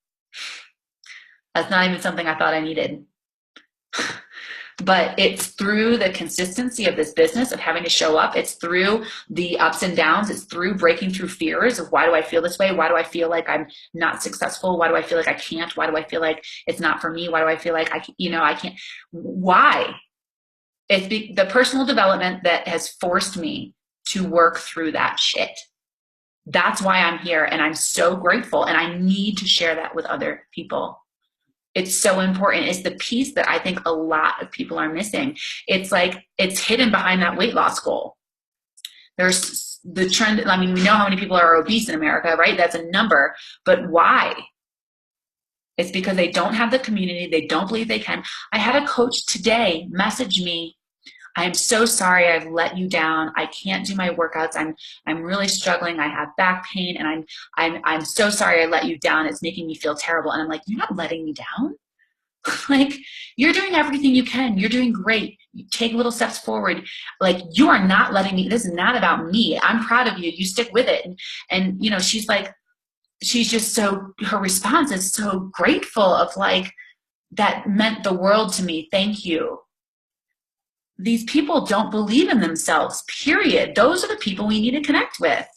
That's not even something I thought I needed. But it's through the consistency of this business, of having to show up. It's through the ups and downs. It's through breaking through fears of, why do I feel this way? Why do I feel like I'm not successful? Why do I feel like I can't? Why do I feel like it's not for me? Why do I feel like I can't? Why? It's the personal development that has forced me to work through that shit. That's why I'm here. And I'm so grateful. And I need to share that with other people. It's so important. It's the piece that I think a lot of people are missing. It's like, it's hidden behind that weight loss goal. There's the trend. I mean, we know how many people are obese in America, right? That's a number, but why? It's because they don't have the community. They don't believe they can. I had a coach today message me, I am so sorry I've let you down. I can't do my workouts. I'm really struggling. I have back pain, and I'm so sorry I let you down. It's making me feel terrible. And I'm like, you're not letting me down. Like, you're doing everything you can. You're doing great. You take little steps forward. Like, you are not letting me. This is not about me. I'm proud of you. You stick with it. And she's like, she's just so, her response is so grateful of like, that meant the world to me. Thank you. These people don't believe in themselves, period. Those are the people we need to connect with.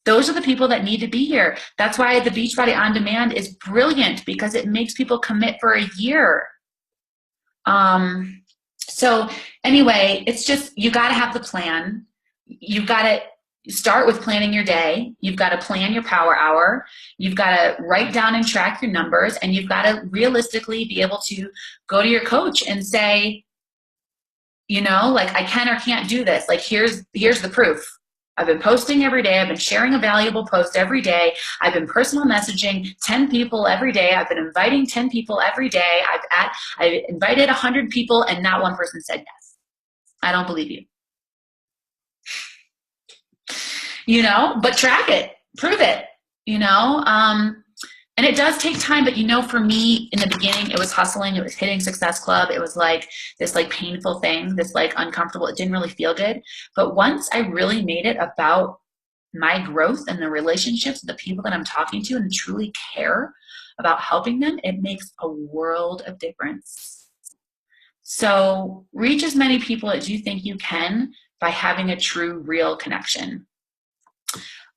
Those are the people that need to be here. That's why the Beachbody On Demand is brilliant, because it makes people commit for a year. So anyway, it's just, you got to have the plan. You've got to start with planning your day. You've got to plan your power hour. You've got to write down and track your numbers, and you've got to realistically be able to go to your coach and say, you know, like, I can or can't do this. Like, here's the proof. I've been posting every day. I've been sharing a valuable post every day. I've been personal messaging 10 people every day. I've been inviting 10 people every day. I've invited 100 people and not one person said yes. I don't believe you. You know, but track it, prove it, you know? And it does take time, but you know, for me in the beginning, it was hustling. It was hitting Success Club. It was like this like painful thing, this like uncomfortable, it didn't really feel good. But once I really made it about my growth and the relationships, the people that I'm talking to, and truly care about helping them, it makes a world of difference. So reach as many people as you think you can by having a true, real connection.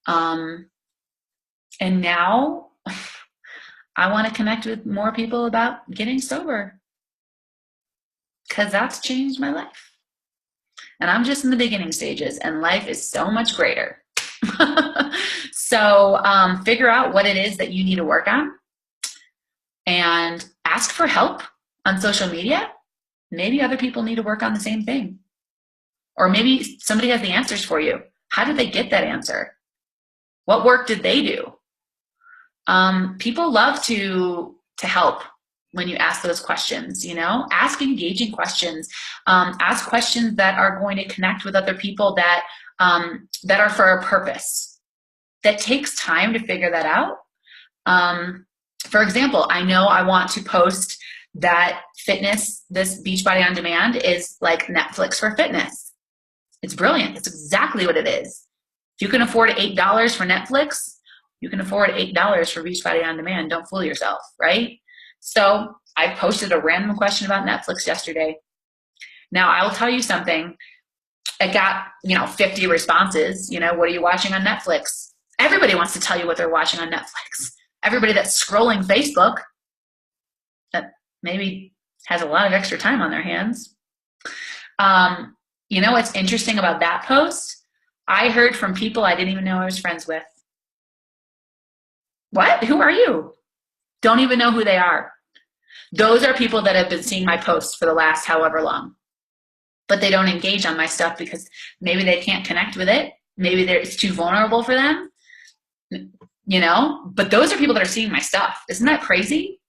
And now I want to connect with more people about getting sober, because that's changed my life. And I'm just in the beginning stages, and life is so much greater. So figure out what it is that you need to work on, and ask for help on social media. Maybe other people need to work on the same thing. Or maybe somebody has the answers for you. How did they get that answer? What work did they do? People love to help when you ask those questions, you know? Ask engaging questions. Ask questions that are going to connect with other people that are for a purpose. That takes time to figure that out. For example, I know I want to post that fitness, this Beachbody On Demand is like Netflix for fitness. It's brilliant. It's exactly what it is. If you can afford $8 for Netflix, you can afford $8 for Beachbody On Demand. Don't fool yourself, right? So I posted a random question about Netflix yesterday. Now, I'll tell you something. It got, 50 responses. What are you watching on Netflix? Everybody wants to tell you what they're watching on Netflix. Everybody that's scrolling Facebook that maybe has a lot of extra time on their hands. What's interesting about that post? I heard from people I didn't even know I was friends with. What? Who are you? Don't even know who they are. Those are people that have been seeing my posts for the last however long. But they don't engage on my stuff because maybe they can't connect with it. Maybe it's too vulnerable for them. But those are people that are seeing my stuff. Isn't that crazy?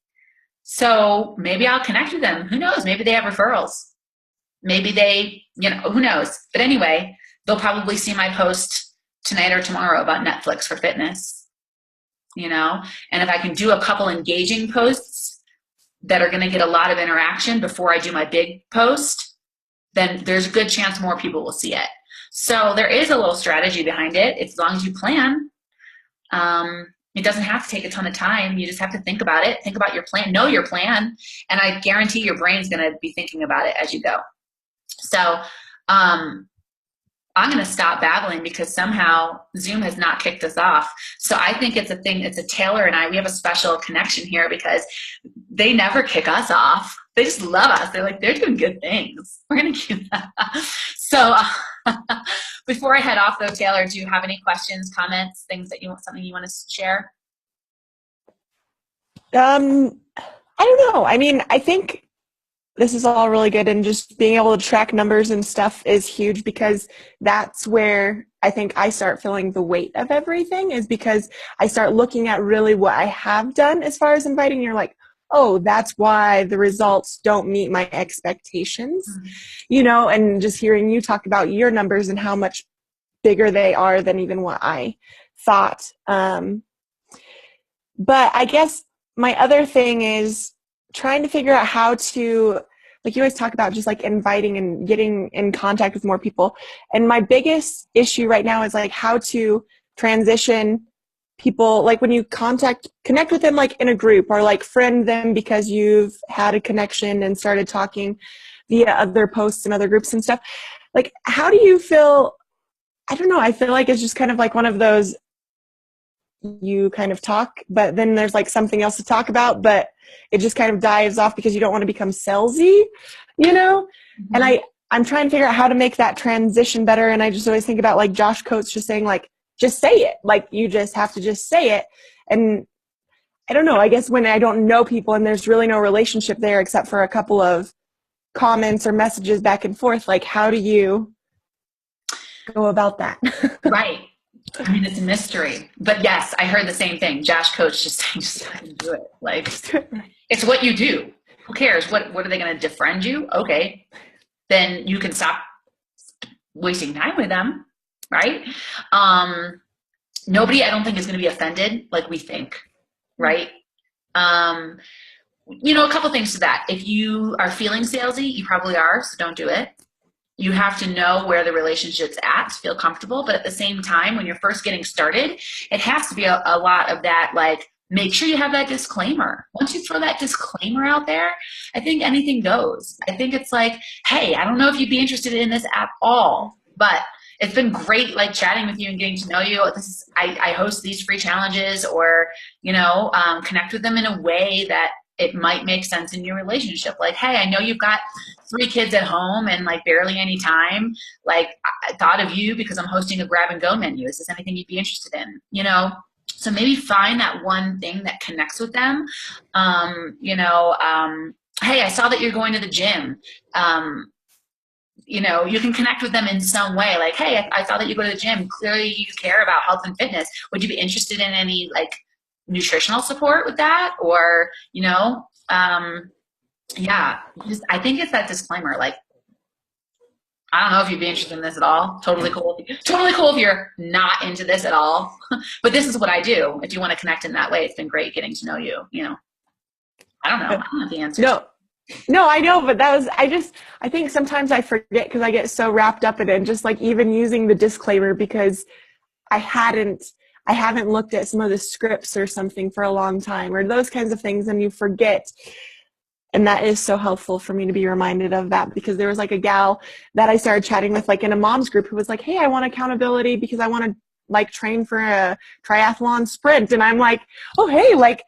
So maybe I'll connect with them. Who knows? Maybe they have referrals. Maybe they, who knows? But anyway, they'll probably see my post tonight or tomorrow about Netflix for fitness. And if I can do a couple engaging posts that are going to get a lot of interaction before I do my big post, then there's a good chance more people will see it. So there is a little strategy behind it. As long as you plan, it doesn't have to take a ton of time. You just have to think about it. Think about your plan, know your plan. And I guarantee your brain's going to be thinking about it as you go. So, I'm going to stop babbling because somehow Zoom has not kicked us off. So I think it's a thing. It's a Taylor and I, we have a special connection here because they never kick us off. They just love us. They're like, they're doing good things. We're going to keep that. So before I head off though, Taylor, do you have any questions, comments, something you want to share? I don't know. I mean, I think this is all really good, and just being able to track numbers and stuff is huge because that's where I think I start feeling the weight of everything, is because I start looking at really what I have done as far as inviting. And you're like, oh, that's why the results don't meet my expectations, and just hearing you talk about your numbers and how much bigger they are than even what I thought. But I guess my other thing is trying to figure out how to, like you always talk about, just like inviting and getting in contact with more people. And my biggest issue right now is like how to transition people, like when you connect with them like in a group, or like friend them because you've had a connection and started talking via other posts and other groups and stuff. Like, how do you feel? I don't know. I feel like it's just kind of like one of those, you kind of talk, but then there's like something else to talk about, but it just kind of dives off because you don't want to become salesy, you know? Mm-hmm. And I'm trying to figure out how to make that transition better. And I just always think about like Josh Coates just saying like, just say it. Like, you just have to just say it. And I don't know, I guess when I don't know people and there's really no relationship there except for a couple of comments or messages back and forth, like, how do you go about that? Right. I mean, it's a mystery. But yes, I heard the same thing. Josh Coach just saying, just fucking do it. Like, it's what you do. Who cares? What are they going to defriend you? Okay. Then you can stop wasting time with them, right? Nobody, I don't think, is going to be offended like we think, right? You know, a couple things to that. If you are feeling salesy, you probably are, so don't do it. You have to know where the relationship's at to feel comfortable. But at the same time, when you're first getting started, it has to be a lot of that, like, make sure you have that disclaimer. Once you throw that disclaimer out there, I think anything goes. I think it's like, hey, I don't know if you'd be interested in this at all, but it's been great, like, chatting with you and getting to know you. I host these free challenges, or, you know, connect with them in a way that it might make sense in your relationship. Like, hey, I know you've got 3 kids at home and like barely any time. Like, I thought of you because I'm hosting a grab and go menu. Is this anything you'd be interested in? You know, so maybe find that one thing that connects with them. Hey, I saw that you're going to the gym. You know, you can connect with them in some way. Like, hey, I saw that you go to the gym. Clearly you care about health and fitness. Would you be interested in any like nutritional support with that? Or, you know, yeah, just, I think it's that disclaimer. Like, I don't know if you'd be interested in this at all. Totally cool. Totally cool if you're not into this at all. But this is what I do. If you want to connect in that way, it's been great getting to know you. You know, I don't know. I don't have the answer. No, I know, but I think sometimes I forget because I get so wrapped up in it, and just like even using the disclaimer because I haven't looked at some of the scripts or something for a long time, or those kinds of things, and you forget. And that is so helpful for me to be reminded of that, because there was like a gal that I started chatting with like in a mom's group who was like, hey, I want accountability because I want to like train for a triathlon sprint. And I'm like, oh, hey, like,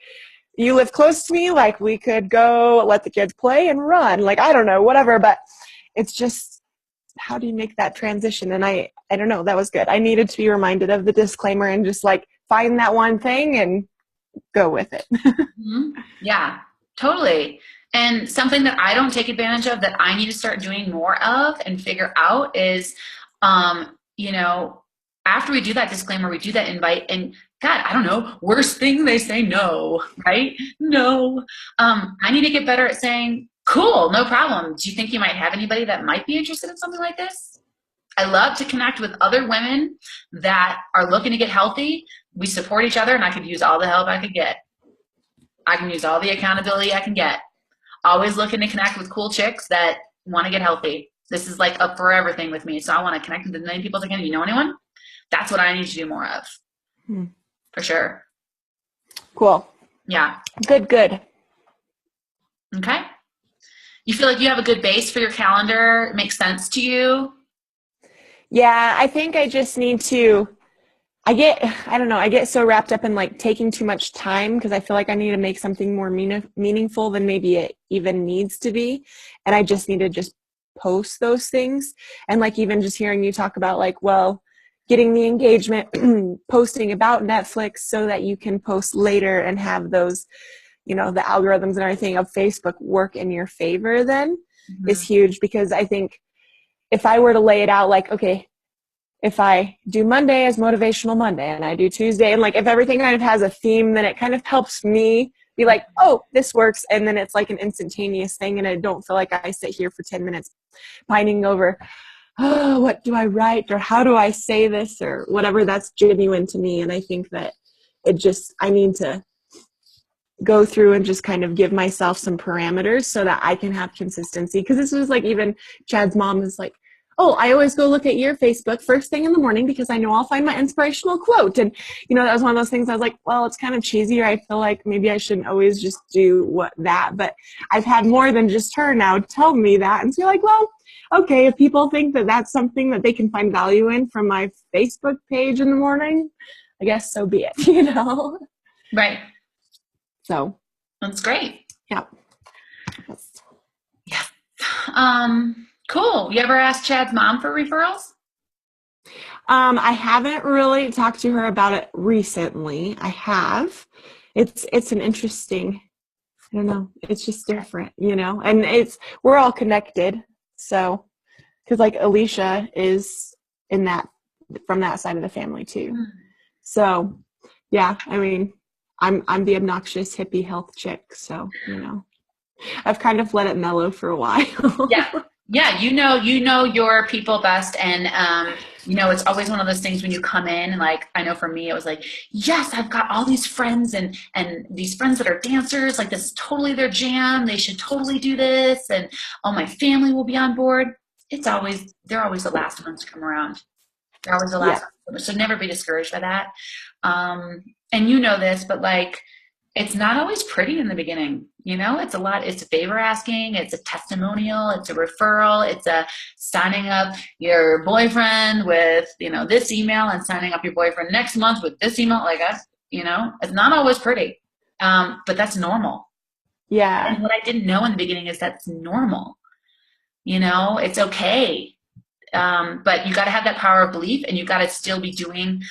you live close to me, like we could go let the kids play and run. Like, I don't know, whatever. But it's just, how do you make that transition? And I don't know, that was good. I needed to be reminded of the disclaimer and just like find that one thing and go with it. Mm-hmm. Yeah, totally. And something that I don't take advantage of that I need to start doing more of and figure out is, you know, after we do that disclaimer, we do that invite, and God, I don't know, worst thing, they say no, right? No. I need to get better at saying, cool, no problem. Do you think you might have anybody that might be interested in something like this? I love to connect with other women that are looking to get healthy. We support each other, and I could use all the help I could get. I can use all the accountability I can get. Always looking to connect with cool chicks that want to get healthy. This is like a forever thing with me. So I want to connect with as many people as I can. You know anyone? That's what I need to do more of. For sure. Cool. Yeah. Good. Okay. You feel like you have a good base for your calendar? It makes sense to you? Yeah, I think I just need to, I get so wrapped up in like taking too much time because I feel like I need to make something more meaningful than maybe it even needs to be. And I just need to just post those things. And like, even just hearing you talk about like, well, getting the engagement, posting about Netflix so that you can post later and have those, you know, the algorithms and everything of Facebook work in your favor then is huge. Because I think if I were to lay it out like, okay, if I do Monday as Motivational Monday and I do Tuesday, and like if everything kind of has a theme, then it kind of helps me be like, oh, this works. And then it's like an instantaneous thing. And I don't feel like I sit here for 10 minutes pining over, oh, what do I write? Or how do I say this? Or whatever. That's genuine to me. And I think that I need to go through and just kind of give myself some parameters so that I can have consistency. Because this was like, even Chad's mom was like, Oh, I always go look at your Facebook first thing in the morning because I know I'll find my inspirational quote. And, that was one of those things I was like, well, it's kind of cheesy, or I feel like maybe I shouldn't always just do that. But I've had more than just her now tell me that. And so you're like, well, okay, if people think that that's something that they can find value in from my Facebook page in the morning, I guess so be it, Right. So. That's great. Yeah. Yeah. Cool. You ever asked Chad's mom for referrals? I haven't really talked to her about it recently. I have. It's an interesting, I don't know. It's just different, and we're all connected. So, because like Alicia is from that side of the family too. So, yeah, I mean, I'm the obnoxious hippie health chick. So, I've kind of let it mellow for a while. Yeah. You know your people best. And, it's always one of those things when you come in, like, I know for me, it was like, yes, I've got all these friends and these friends that are dancers, like this is totally their jam. They should totally do this. And my family will be on board. They're always the last ones to come around. They're always the last ones. So never be discouraged by that. And this, but like, it's not always pretty in the beginning. It's a lot. It's a favor asking. It's a testimonial. It's a referral. It's a signing up your boyfriend with, this email and signing up your boyfriend next month with this email. Like us, it's not always pretty. But that's normal. Yeah. And what I didn't know in the beginning is that's normal. It's okay. But you got to have that power of belief, and you got to still be doing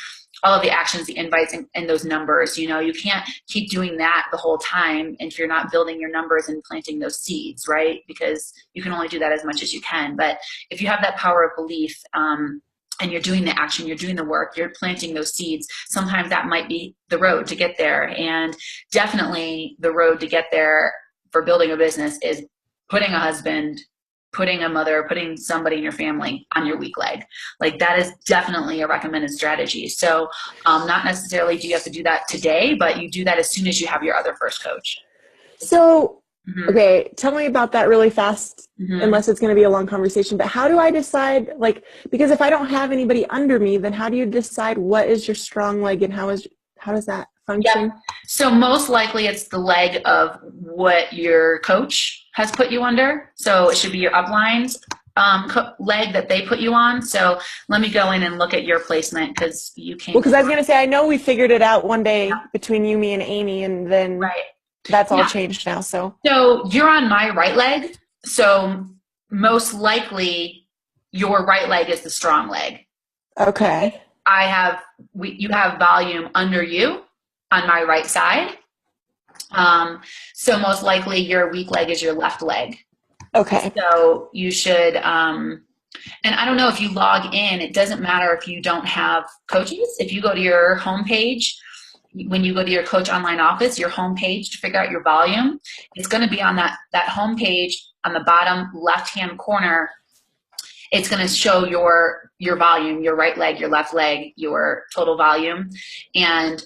all of the actions, the invites, and those numbers. You can't keep doing that the whole time if you're not building your numbers and planting those seeds, right? Because you can only do that as much as you can. But if you have that power of belief, and you're doing the action, you're doing the work, you're planting those seeds, sometimes that might be the road to get there. And definitely the road to get there for building a business is putting a husband, putting a mother, putting somebody in your family on your weak leg. Like that is definitely a recommended strategy. So not necessarily do you have to do that today, but you do that as soon as you have your other first coach. So, okay, tell me about that really fast, unless it's going to be a long conversation. But how do I decide, because if I don't have anybody under me, then how do you decide what is your strong leg and how does that function? Yep. So most likely it's the leg of what your coach has put you under. So it should be your uplines leg that they put you on. So let me go in and look at your placement because you can't. Well, because I was going to say, I know we figured it out one day between you, me, and Amy, and then that's all changed now. So you're on my right leg. So most likely your right leg is the strong leg. Okay. You have volume under you on my right side. So most likely your weak leg is your left leg. Okay. So you should, and I don't know if you log in, it doesn't matter if you don't have coaches. If you go to your homepage, when you go to your coach online office, your homepage to figure out your volume, it's going to be on that homepage on the bottom left-hand corner. It's going to show your volume, your right leg, your left leg, your total volume. And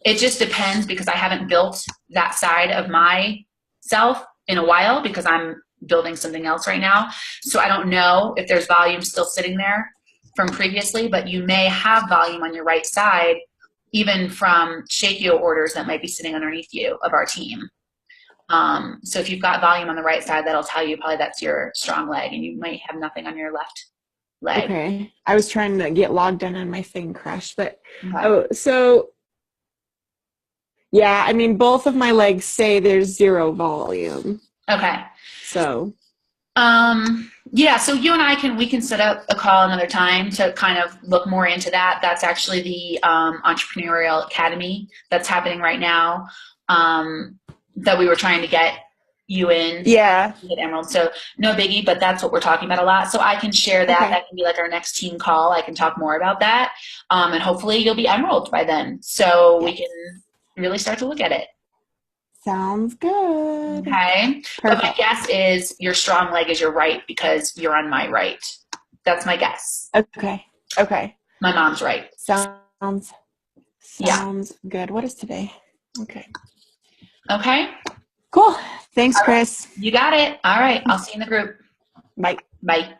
it just depends because I haven't built that side of myself in a while because I'm building something else right now. So I don't know if there's volume still sitting there from previously, but you may have volume on your right side, even from Shakio orders that might be sitting underneath you of our team. So if you've got volume on the right side, that'll tell you probably that's your strong leg, and you might have nothing on your left leg. Okay. I was trying to get logged in and my thing crashed, but so yeah, I mean, both of my legs say there's 0 volume. Okay. So yeah, so you and we can set up a call another time to kind of look more into that. That's actually the Entrepreneurial Academy that's happening right now, that we were trying to get you in. Yeah. At Emerald. So no biggie, but that's what we're talking about a lot. So I can share that. Okay. That can be like our next team call. I can talk more about that. And hopefully you'll be Emerald by then. So we can really start to look at it. Sounds good. Okay. Perfect. But my guess is your strong leg is your right because you're on my right. That's my guess. Okay. My mom's right. Sounds good. What is today? Okay. Cool. Thanks, Kris. You got it. All right. I'll see you in the group. Bye. Bye.